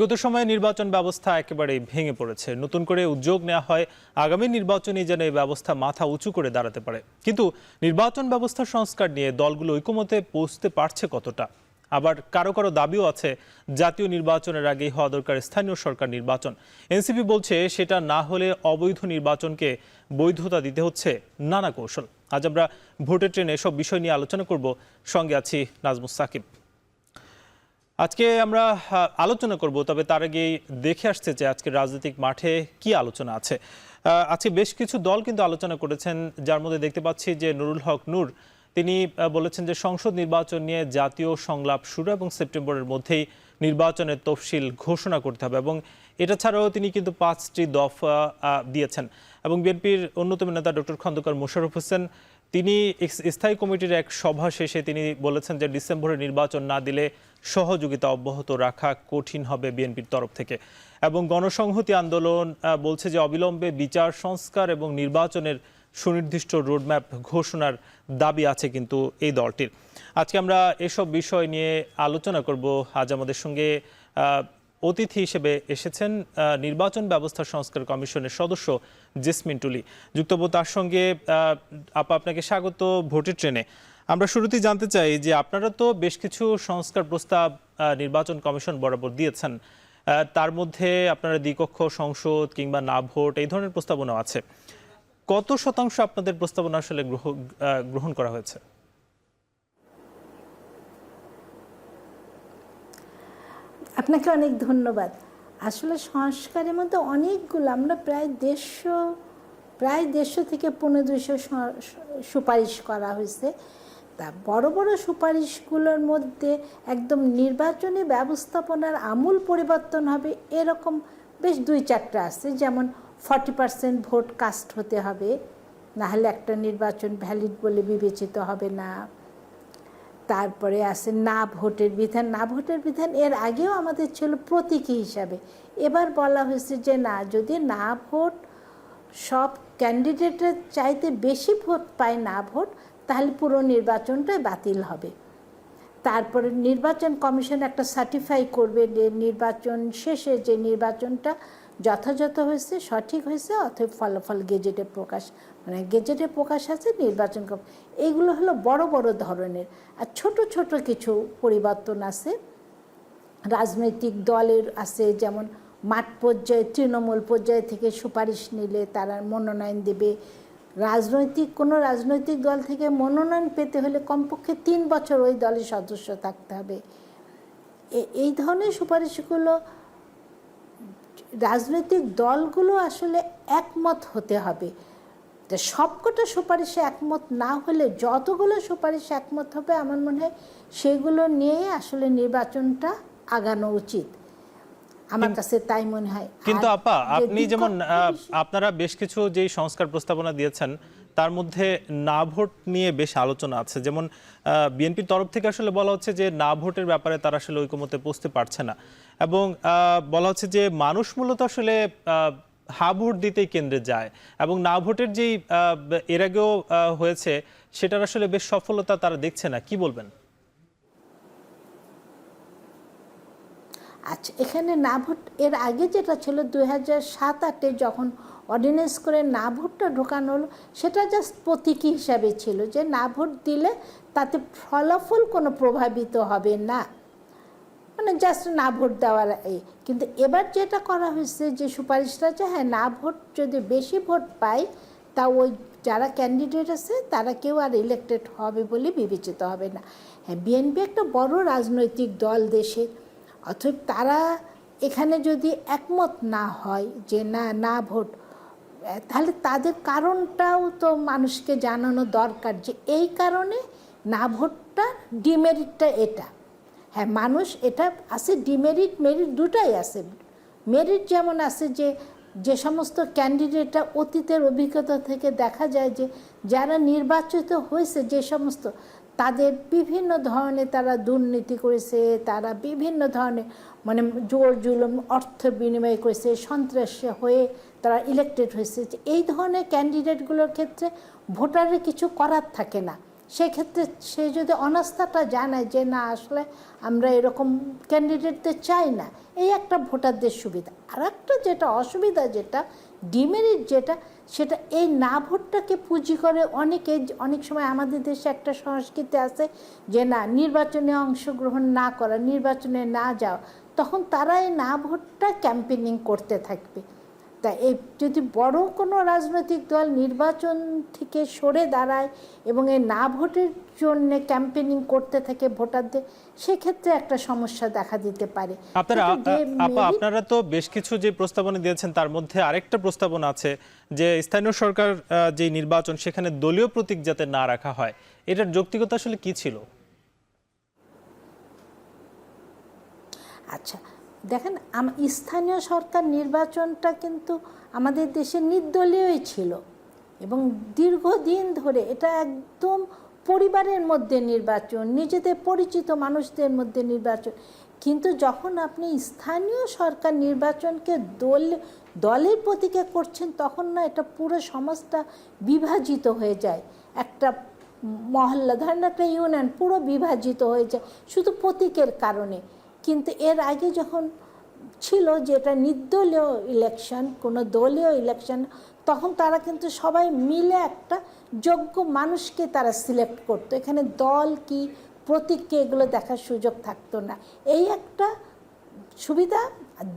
বিগত সময়ে নির্বাচন ব্যবস্থা একেবারেই ভেঙে পড়েছে। নতুন করে উদ্যোগ নেওয়া হয় আগামী নির্বাচনে যেন এই ব্যবস্থা মাথা উঁচু করে দাঁড়াতে পারে। কিন্তু নির্বাচন ব্যবস্থা সংস্কার নিয়ে দলগুলো ঐকমত্যে পৌঁছতে পারছে কতটা? আবার কারো কারো দাবিও আছে জাতীয় নির্বাচনের আগেই হওয়া দরকার স্থানীয় সরকার নির্বাচন। এনসিপি বলছে সেটা না হলে অবৈধ নির্বাচনকে বৈধতা দিতে হচ্ছে নানা কৌশল। আজ আমরা ভোটের ট্রেনে এসব বিষয় নিয়ে আলোচনা করব। সঙ্গে আছি নাজমুস সাকিব। আজকে আমরা আলোচনা করব, তবে তার আগেই দেখে আসছে যে আজকে রাজনৈতিক মাঠে কি আলোচনা আছে। আজকে বেশ কিছু দল কিন্তু আলোচনা করেছেন, যার মধ্যে দেখতে পাচ্ছি যে নুরুল হক নূর তিনি বলেছেন যে সংসদ নির্বাচন নিয়ে জাতীয় সংলাপ শুরু এবং সেপ্টেম্বরের মধ্যেই নির্বাচনের তফসিল ঘোষণা করতে হবে, এবং এটা ছাড়াও তিনি কিন্তু 5টি দফা দিয়েছেন। এবং বিএনপির অন্যতম নেতা ডক্টর খন্দকার মোশাররফ হোসেন তিনি স্থায়ী কমিটির এক সভা শেষে তিনি বলেছেন যে ডিসেম্বরে নির্বাচন না দিলে সহযোগিতা অব্যাহত রাখা কঠিন হবে বিএনপির তরফ থেকে। এবং গণসংহতি আন্দোলন বলছে যে অবিলম্বে বিচার সংস্কার এবং নির্বাচনের সুনির্দিষ্ট রোডম্যাপ ঘোষণার দাবি আছে কিন্তু এই দলটির। আজকে আমরা এসব বিষয় নিয়ে আলোচনা করব। আজ আমাদের সঙ্গে অতিথি হিসেবে এসেছেন নির্বাচন ব্যবস্থা সংস্কার কমিশনের সদস্য জেসমিন টুলি। যুক্তব্য তার সঙ্গে আপা, আপনাকে স্বাগত ভোটের ট্রেনে। আমরা শুরুতেই জানতে চাই যে আপনারা তো বেশ কিছু সংস্কার প্রস্তাব নির্বাচন কমিশন বরাবর দিয়েছেন, তার মধ্যে আপনারা দ্বিকক্ষ সংসদ কিংবা না ভোট এই ধরনের প্রস্তাবনা আছে। কত শতাংশ আপনাদের প্রস্তাবনা আসলে গ্রহণ করা হয়েছে? আপনাকে অনেক ধন্যবাদ। আসলে সংস্কারের মধ্যে অনেকগুলো, আমরা প্রায় 150 থেকে 250 সুপারিশ করা হয়েছে। তা বড় বড় সুপারিশগুলোর মধ্যে একদম নির্বাচনী ব্যবস্থাপনার আমূল পরিবর্তন হবে এরকম বেশ 2-4টা আছে। যেমন 40% ভোট কাস্ট হতে হবে, নাহলে একটা নির্বাচন ভ্যালিড বলে বিবেচিত হবে না। তারপরে আছে না ভোটের বিধান। না ভোটের বিধান এর আগেও আমাদের ছিল প্রতীকী হিসাবে, এবার বলা হয়েছে যে না, যদি না ভোট সব ক্যান্ডিডেটের চাইতে বেশি ভোট পায় না ভোট, তাহলে পুরো নির্বাচনটাই বাতিল হবে। তারপরে নির্বাচন কমিশন একটা সার্টিফাই করবে যে নির্বাচন শেষে যে নির্বাচনটা যথাযথ হয়েছে, সঠিক হয়েছে, অথবা ফলাফল গেজেটে প্রকাশ, মানে গেজেটে প্রকাশ আছে নির্বাচন। এইগুলো হলো বড় বড় ধরনের। আর ছোট ছোট কিছু পরিবর্তন আছে রাজনৈতিক দলের আছে। যেমন মাঠ পর্যায়ে, তৃণমূল পর্যায়ে থেকে সুপারিশ নিলে তারা মনোনয়ন দেবে। কোনো রাজনৈতিক দল থেকে মনোনয়ন পেতে হলে কমপক্ষে 3 বছর ওই দলের সদস্য থাকতে হবে। এই ধরনের সুপারিশগুলো রাজনৈতিক দলগুলো আসলে একমত হতে হবে। তো সবকটা সুপারিশে একমত না হলে যতগুলো সুপারিশ একমত হবে, আমার মনে হয় সেগুলো নিয়ে আসলে নির্বাচনটা আগানো উচিত। আমার কাছে তাই মনে হয়। কিন্তু আপা, আপনি যেমন আপনারা বেশ কিছু যে সংস্কার প্রস্তাবনা দিয়েছেন তার মধ্যে না ভোট নিয়ে বেশ আলোচনা আছে। যেমন বিএনপির তরফ থেকে আসলে বলা হচ্ছে যে না ভোটের ব্যাপারে তারা আসলে ঐকমত্যে পৌঁছতে পারছে না, এবং বলা হচ্ছে যে মানুষ মূলত আসলে হা ভোট দিতেই কেন্দ্রে যায়, এবং না ভোটের যেই এর আগেও হয়েছে সেটার আসলে বেশ সফলতা তারা দেখছে না। কি বলবেন? আচ্ছা, এখানে না ভোট এর আগে যেটা ছিল 2007-08-এ যখন অর্ডিন্যান্স করে না ভোটটা ঢোকানো হলো, সেটা জাস্ট প্রতীকী হিসাবে ছিল যে না ভোট দিলে তাতে ফলাফল কোনো প্রভাবিত হবে না, মানে জাস্ট না ভোট দেওয়ার কিন্তু এবার যেটা করা হয়েছে যে সুপারিশটা, যে হ্যাঁ না ভোট যদি বেশি ভোট পায় তা ওই যারা ক্যান্ডিডেট আছে তারা কেউ আর ইলেক্টেড হবে বলে বিবেচিত হবে না। হ্যাঁ, বিএনপি একটা বড় রাজনৈতিক দল দেশে, অথবা তারা এখানে যদি একমত না হয় যে না ভোট, তাহলে তাদের কারণটাও তো মানুষকে জানানো দরকার যে এই কারণে না ভোটটা ডিমেরিটটা এটা। হ্যাঁ, মানুষ এটা আছে, ডিমেরিট মেরিট দুটাই আছে। মেরিট যেমন আছে যে সমস্ত ক্যান্ডিডেটরা অতীতের অভিজ্ঞতা থেকে দেখা যায় যে যারা নির্বাচিত হয়েছে যে সমস্ত, তাদের বিভিন্ন ধরনের তারা দুর্নীতি করেছে, তারা বিভিন্ন ধরনের মানে জোর জুলুম অর্থ বিনিময় করেছে, সন্ত্রাসী হয়ে তারা ইলেক্টেড হয়েছে। এই ধরনের ক্যান্ডিডেটগুলোর ক্ষেত্রে ভোটারের কিছু করার থাকে না, সেক্ষেত্রে সে যদি অনাস্থাটা জানায় যে না আসলে আমরা এরকম ক্যান্ডিডেটদের চাই না, এই একটা ভোটারদের সুবিধা। আর একটা যেটা অসুবিধা, যেটা ডিমেরিট, যেটা সেটা এই না ভোটটাকে পুঁজি করে অনেকে, অনেক সময় আমাদের দেশে একটা সংস্কৃতি আছে যে না নির্বাচনে অংশগ্রহণ না করা, নির্বাচনে না যাওয়া, তখন তারা এই না ভোটটা ক্যাম্পেনিং করতে থাকবে। তা এই যদি বড় কোনো রাজনৈতিক দল নির্বাচন থেকে সরে দাঁড়ায় এবং এই না ভোটের জন্য ক্যাম্পেনিং করতে থাকে ভোটারদের, সেক্ষেত্রে একটা সমস্যা দেখা দিতে পারে। আপনারা তো বেশ কিছু যে প্রস্তাবনা দিয়েছেন তার মধ্যে আরেকটা প্রস্তাবনা আছে যে স্থানীয় সরকার যে নির্বাচন সেখানে দলীয় প্রতীক যাতে না রাখা হয়, এটার যৌক্তিকতা আসলে কি ছিল? আচ্ছা দেখেন, স্থানীয় সরকার নির্বাচনটা কিন্তু আমাদের দেশে নির্দলীয়ই ছিল এবং দীর্ঘদিন ধরে এটা একদম পরিবারের মধ্যে নির্বাচন, নিজেদের পরিচিত মানুষদের মধ্যে নির্বাচন। কিন্তু যখন আপনি স্থানীয় সরকার নির্বাচনকে দলের প্রতীকে করছেন, তখন না এটা পুরো সমাজটা বিভাজিত হয়ে যায়। একটা মহল্লা, ধরেন একটা ইউনিয়ন পুরো বিভাজিত হয়ে যায় শুধু প্রতীকের কারণে। কিন্তু এর আগে যখন ছিল যে এটা নির্দলীয় ইলেকশন, কোনো দলীয় ইলেকশন, তখন তারা কিন্তু সবাই মিলে একটা যোগ্য মানুষকে তারা সিলেক্ট করতো। এখানে দল কি প্রতীককে এগুলো দেখার সুযোগ থাকতো না, এই একটা সুবিধা।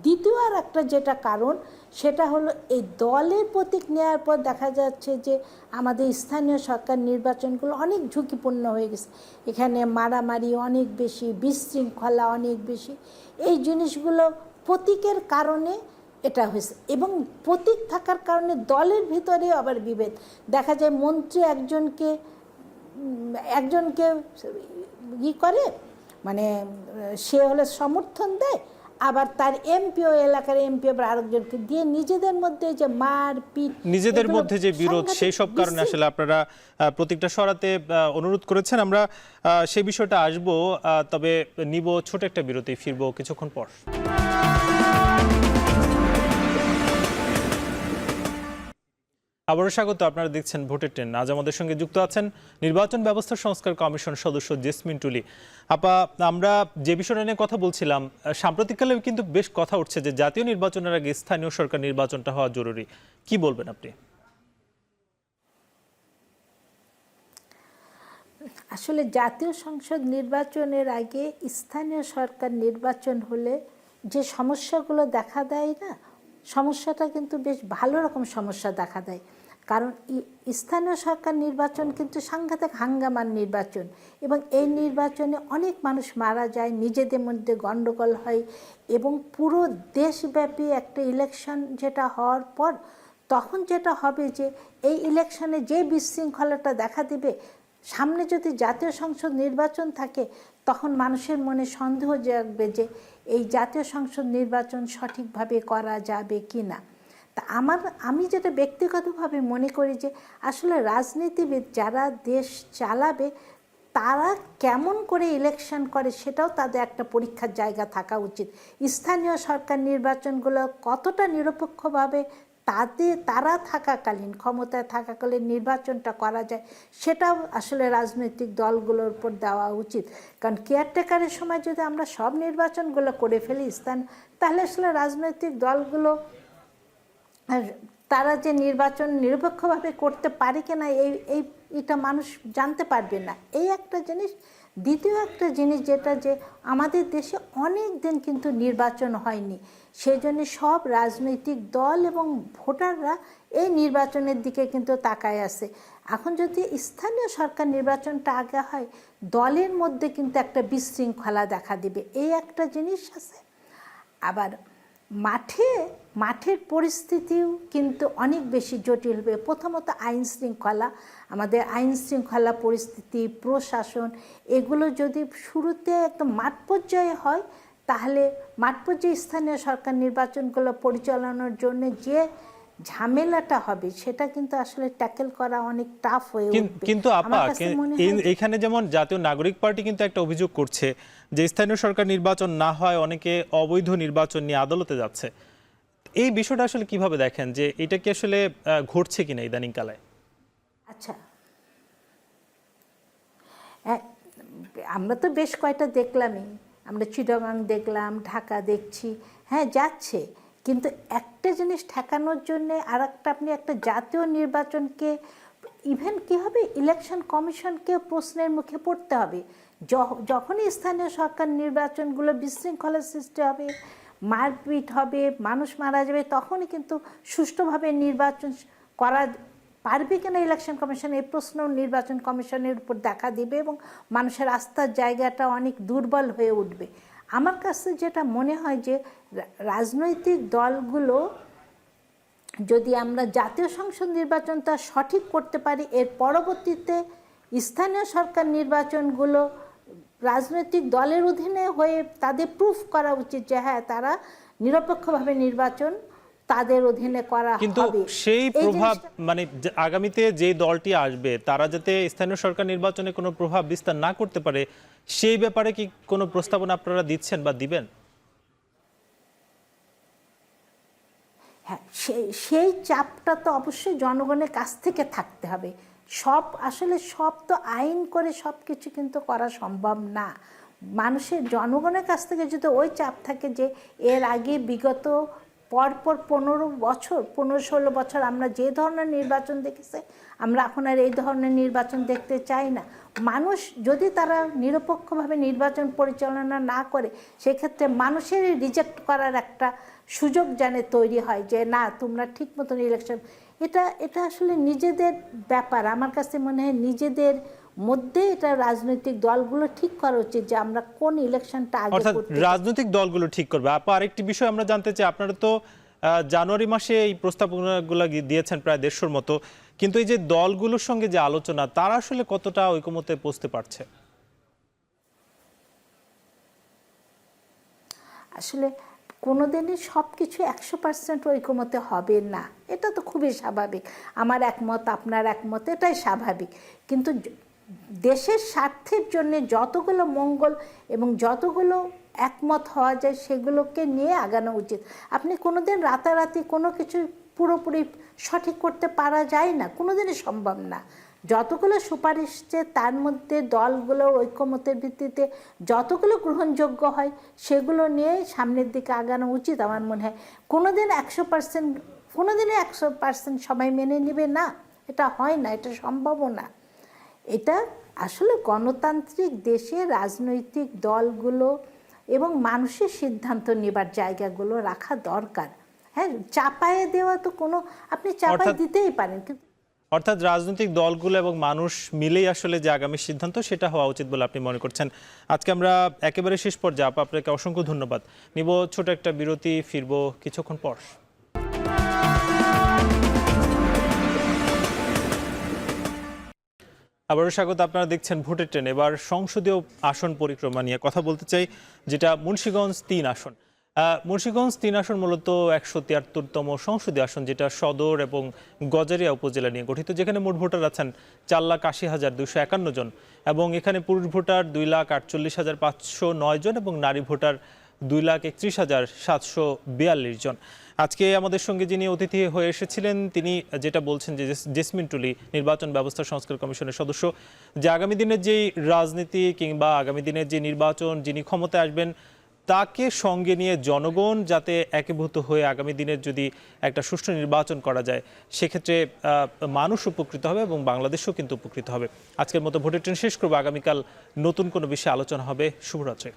দ্বিতীয় আর একটা যেটা কারণ, সেটা হলো এই দলের প্রতীক নেওয়ার পর দেখা যাচ্ছে যে আমাদের স্থানীয় সরকার নির্বাচনগুলো অনেক ঝুঁকিপূর্ণ হয়ে গেছে। এখানে মারামারি অনেক বেশি, বিশৃঙ্খলা অনেক বেশি, এই জিনিসগুলো প্রতীকের কারণে এটা হয়েছে। এবং প্রতীক থাকার কারণে দলের ভিতরে আবার বিভেদ দেখা যায়। মন্ত্রী একজনকে করে, মানে সে হলে সমর্থন দেয়, আবার তার এমপিও, এলাকার এমপি আবার আরেকজনকে দিয়ে নিজেদের মধ্যে যে মারপিট, নিজেদের মধ্যে যে বিরোধ, সেই সব কারণে আসলে আপনারা প্রতীকটা সরাতে অনুরোধ করেছেন। আমরা সেই বিষয়টা আসবো, তবে নিব ছোট একটা বিরতি, ফিরবো কিছুক্ষণ পর। আবারও স্বাগত, আপনারা দেখছেন ভোটের ট্রেন। আজ আমাদের সঙ্গে যুক্ত আছেন নির্বাচন ব্যবস্থা সংস্কার কমিশন সদস্য জেসমিন টুলি। আপা, আমরা যে বিষয়টা নিয়ে কথা বলছিলাম, সাম্প্রতিককালে কিন্তু বেশ কথা উঠছে যে জাতীয় নির্বাচনের আগে স্থানীয় সরকার নির্বাচনটা হওয়া জরুরি। কি বলবেন আপনি? আসলে জাতীয় সংসদ নির্বাচনের আগে স্থানীয় সরকার নির্বাচন হলে যে সমস্যাগুলো দেখা দেয় না, সমস্যাটা কিন্তু বেশ ভালো রকম সমস্যা দেখা দেয়। কারণ স্থানীয় সরকার নির্বাচন কিন্তু সাংঘাতিক হাঙ্গামার নির্বাচন, এবং এই নির্বাচনে অনেক মানুষ মারা যায়, নিজেদের মধ্যে গণ্ডগোল হয়, এবং পুরো দেশব্যাপী একটা ইলেকশন যেটা হওয়ার পর তখন যেটা হবে যে এই ইলেকশনে যে বিশৃঙ্খলাটা দেখা দিবে, সামনে যদি জাতীয় সংসদ নির্বাচন থাকে তখন মানুষের মনে সন্দেহ জাগবে যে এই জাতীয় সংসদ নির্বাচন সঠিকভাবে করা যাবে কি না। তা আমি যেটা ব্যক্তিগতভাবে মনে করি যে আসলে রাজনীতিবিদ যারা দেশ চালাবে তারা কেমন করে ইলেকশন করে সেটাও তাদের একটা পরীক্ষার জায়গা থাকা উচিত। স্থানীয় সরকার নির্বাচনগুলো কতটা নিরপেক্ষভাবে তারা থাকাকালীন, ক্ষমতায় থাকাকালীন নির্বাচনটা করা যায়, সেটাও আসলে রাজনৈতিক দলগুলোর উপর দেওয়া উচিত। কারণ কেয়ারটেকারের সময় যদি আমরা সব নির্বাচনগুলো করে ফেলি তাহলে আসলে রাজনৈতিক দলগুলো তারা যে নির্বাচন নিরপেক্ষভাবে করতে পারে কিনা এটা মানুষ জানতে পারবে না, এই একটা জিনিস। দ্বিতীয় একটা জিনিস যেটা, যে আমাদের দেশে অনেক দিন কিন্তু নির্বাচন হয়নি, সেই জন্য সব রাজনৈতিক দল এবং ভোটাররা এই নির্বাচনের দিকে কিন্তু তাকায় আছে। এখন যদি স্থানীয় সরকার নির্বাচনটা আগে হয়, দলের মধ্যে কিন্তু একটা বিশৃঙ্খলা দেখা দিবে, এই একটা জিনিস আছে। আবার মাঠের পরিস্থিতিও কিন্তু অনেক বেশি জটিল হবে। প্রথমত আমাদের আইন শৃঙ্খলা পরিস্থিতি, প্রশাসন, এগুলো যদি শুরুতে একদম মাঠ পর্যায়ে হয়, তাহলে মাঠ পর্যায়ে স্থানীয় সরকার নির্বাচনগুলো পরিচালনার জন্য যে ঝামেলাটা হবে সেটা কিন্তু আসলে ট্যাকেল করা অনেক টাফ হয়ে উঠবে। কিন্তু আপা, এখানে যেমন জাতীয় নাগরিক পার্টি কিন্তু একটা অভিযোগ করছে যে স্থানীয় সরকার নির্বাচন না হয় অনেকে অবৈধ নির্বাচন নিয়ে আদালতে যাচ্ছে। এই বিষয়টা আসলে কিভাবে দেখেন, যে এটা কি আসলে ঘটছে কিনা ইদানিং কালে? আচ্ছা, হ্যাঁ, আমরা তো বেশ কয়টা দেখলামই, আমরা চিটাগাং দেখলাম, ঢাকা দেখছি, হ্যাঁ যাচ্ছে, কিন্তু একটা জিনিস ঠেকানোর জন্যে আর একটা, আপনি একটা জাতীয় নির্বাচনকে, ইভেন কী হবে, ইলেকশন কমিশনকে প্রশ্নের মুখে পড়তে হবে। যখনই স্থানীয় সরকার নির্বাচনগুলো বিশৃঙ্খলার সৃষ্টি হবে, মারপিট হবে, মানুষ মারা যাবে, তখনই কিন্তু সুষ্ঠুভাবে নির্বাচন করা পারবে কিনা ইলেকশন কমিশন, এই প্রশ্ন নির্বাচন কমিশনের উপর দেখা দিবে এবং মানুষের আস্থার জায়গাটা অনেক দুর্বল হয়ে উঠবে। আমার কাছে যেটা মনে হয় যে রাজনৈতিক দলগুলো যদি আমরা জাতীয় সংসদ নির্বাচনটা সঠিক করতে পারি, এর পরবর্তীতে স্থানীয় সরকার নির্বাচনগুলো রাজনৈতিক দলের অধীনে হয়ে তাদের প্রুফ করা উচিত যে হ্যাঁ তারা নিরপেক্ষভাবে নির্বাচন তাদের অধীনে করা কিন্তু হবে। সেই প্রভাব মানে আগামীতে যে দলটি আসবে তারা যাতে স্থানীয় সরকার নির্বাচনে কোনো প্রভাব বিস্তার না করতে পারে, সেই ব্যাপারে কি কোনো প্রস্তাবনা আপনারা দিচ্ছেন বা দিবেন? হ্যাঁ, সেই চাপটা তো অবশ্যই জনগণের কাছ থেকে থাকতে হবে। আসলে সব তো আইন করে সব কিছু কিন্তু করা সম্ভব না। মানুষের, জনগণের কাছ থেকে যদি ওই চাপ থাকে যে এর আগে বিগত পরপর 15-16 বছর আমরা যে ধরনের নির্বাচন দেখেছি, আমরা এখন আর এই ধরনের নির্বাচন দেখতে চাই না। মানুষ যদি তারা নিরপেক্ষভাবে নির্বাচন পরিচালনা না করে, সেক্ষেত্রে মানুষের রিজেক্ট করার একটা সুযোগ জানে তৈরি হয় যে না তোমরা ঠিক মতন ইলেকশন, এটা আসলে নিজেদের ব্যাপার। আমার কাছে মনে হয় নিজেদের মধ্যে এটা রাজনৈতিক দলগুলো ঠিক করা উচিত যে আমরা কোন ইলেকশনটা আগে অর্থাৎ করতে। রাজনৈতিক দলগুলো ঠিক করবে। আপা, আরেকটি বিষয় আমরা জানতে চাই, আপনারা তো জানুয়ারি মাসে এই প্রস্তাবনাগুলো দিয়েছেন প্রায় 150-র মতো, কিন্তু এই যে দলগুলোর সঙ্গে যে আলোচনা, তারা আসলে কতটা ঐকমত্যে পৌঁছতে পারছে? আসলে কোনোদিনই সব কিছু 100% ঐকমত্যে হবে না, এটা তো খুবই স্বাভাবিক। আমার একমত, আপনার একমত, এটাই স্বাভাবিক। কিন্তু দেশের স্বার্থের জন্য যতগুলো মঙ্গল এবং যতগুলো একমত হওয়া যায় সেগুলোকে নিয়ে আগানো উচিত। আপনি কোনোদিন রাতারাতি কোনো কিছু পুরোপুরি সঠিক করতে পারা যায় না, কোনোদিনই সম্ভব না। যতগুলো সুপারিশ যে তার মধ্যে দলগুলো ঐকমত্যের ভিত্তিতে যতগুলো গ্রহণযোগ্য হয় সেগুলো নিয়ে সামনের দিকে আগানো উচিত আমার মনে হয়। কোনোদিন 100%, কোনোদিনই 100% সবাই মেনে নেবে না, এটা হয় না, এটা সম্ভবও না। এটা আসলে গণতান্ত্রিক দেশে রাজনৈতিক দলগুলো এবং মানুষের সিদ্ধান্ত নেবার জায়গাগুলো রাখা দরকার। হ্যাঁ, চাপায়ে দেওয়া তো কোনো, আপনি চাপায়ে দিতেই পারেন, কিন্তু অর্থাৎ রাজনৈতিক দলগুলো এবং মানুষ মিলেই আসলে যে আগামী সিদ্ধান্ত সেটা হওয়া উচিত বলে আপনি মনে করছেন। আজকে আমরা একেবারে শেষ পর্যায়ে, আপা আপনাকে অসংখ্য ধন্যবাদ। নিব ছোট একটা বিরতি, ফিরবো কিছুক্ষণ পর। আবারও স্বাগত, আপনারা দেখছেন ভোটের ট্রেন। এবার সংসদীয় আসন পরিক্রমা নিয়ে কথা বলতে চাই, যেটা মুন্সিগঞ্জ 3 আসন। মুন্সিগঞ্জ 3 আসন মূলত 173তম সংসদীয় আসন, যেটা সদর এবং গজারিয়া উপজেলা নিয়ে গঠিত, যেখানে মোট ভোটার আছেন 4,80,251 জন, এবং এখানে পুরুষ ভোটার 2,48,509 জন এবং নারী ভোটার 2,31,742 জন। আজকে আমাদের সঙ্গে যিনি অতিথি হয়ে এসেছিলেন তিনি যেটা বলছেন যে জেসমিন টুলি, নির্বাচন ব্যবস্থা সংস্কার কমিশনের সদস্য, যে আগামী দিনের যেই রাজনীতি কিংবা আগামী দিনের যে নির্বাচন, যিনি ক্ষমতায় আসবেন তাকে সঙ্গে নিয়ে জনগণ যাতে একীভূত হয়ে আগামী দিনের যদি একটা সুষ্ঠু নির্বাচন করা যায়, সেক্ষেত্রে মানুষ উপকৃত হবে এবং বাংলাদেশও কিন্তু উপকৃত হবে। আজকের মতো ভোটের ট্রেন শেষ করবো। আগামীকাল নতুন কোনো বিষয়ে আলোচনা হবে। শুভরাত্রি।